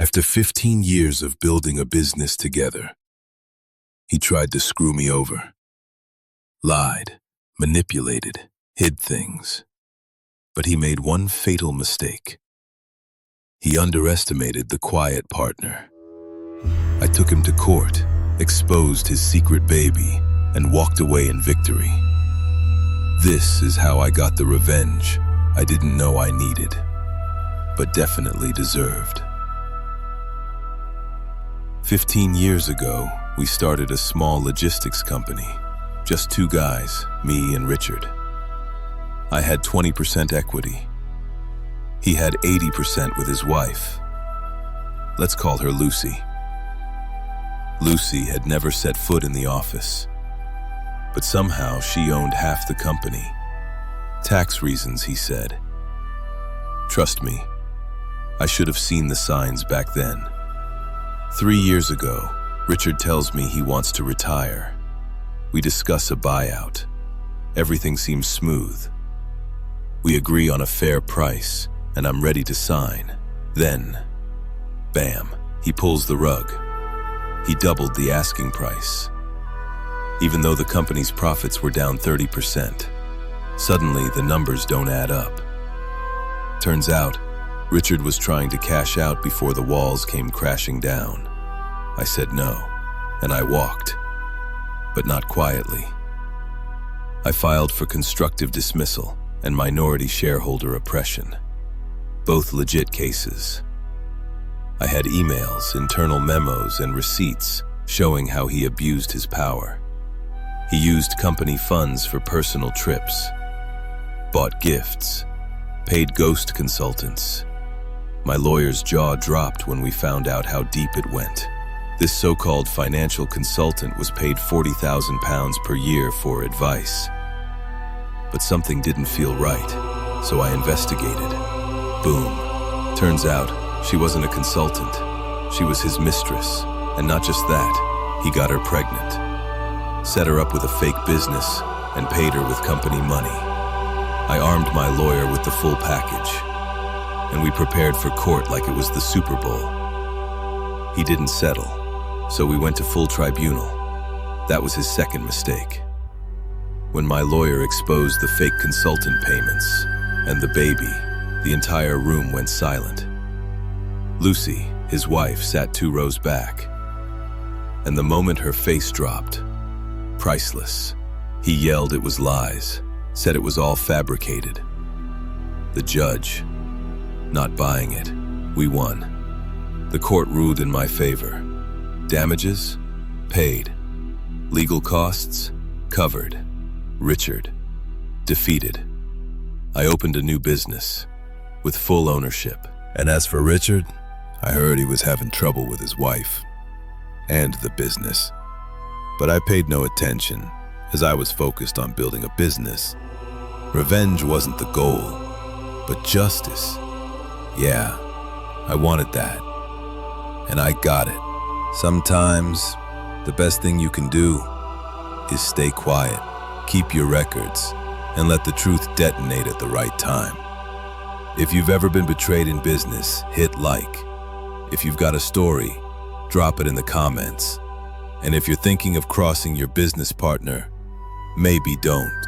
After 15 years of building a business together, he tried to screw me over. Lied, manipulated, hid things. But he made one fatal mistake. He underestimated the quiet partner. I took him to court, exposed his secret baby, and walked away in victory. This is how I got the revenge I didn't know I needed, but definitely deserved. 15 years ago, we started a small logistics company. Just two guys, me and Richard. I had 20% equity. He had 80% with his wife. Let's call her Lucy. Lucy had never set foot in the office, but somehow she owned half the company. Tax reasons, he said. Trust me, I should have seen the signs back then. 3 years ago, Richard tells me he wants to retire. We discuss a buyout. Everything seems smooth. We agree on a fair price, and I'm ready to sign. Then, bam, he pulls the rug. He doubled the asking price. Even though the company's profits were down 30%, suddenly the numbers don't add up. Turns out, Richard was trying to cash out before the walls came crashing down. I said no, and I walked, but not quietly. I filed for constructive dismissal and minority shareholder oppression, both legit cases. I had emails, internal memos, and receipts showing how he abused his power. He used company funds for personal trips, bought gifts, paid ghost consultants. My lawyer's jaw dropped when we found out how deep it went. This so-called financial consultant was paid £40,000 per year for advice. But something didn't feel right, so I investigated. Boom. Turns out, she wasn't a consultant. She was his mistress, and not just that, he got her pregnant. Set her up with a fake business and paid her with company money. I armed my lawyer with the full package, and we prepared for court like it was the Super Bowl. He didn't settle, so we went to full tribunal. That was his second mistake. When my lawyer exposed the fake consultant payments and the baby, the entire room went silent. Lucy, his wife, sat 2 rows back, and the moment her face dropped, priceless. He yelled it was lies, said it was all fabricated. The judge, not buying it. We won. The court ruled in my favor. Damages? Paid. Legal costs? Covered. Richard? Defeated. I opened a new business with full ownership. And as for Richard, I heard he was having trouble with his wife and the business. But I paid no attention as I was focused on building a business. Revenge wasn't the goal, but justice. Yeah, I wanted that, and I got it. Sometimes, the best thing you can do is stay quiet, keep your records, and let the truth detonate at the right time. If you've ever been betrayed in business, hit like. If you've got a story, drop it in the comments. And if you're thinking of crossing your business partner, maybe don't.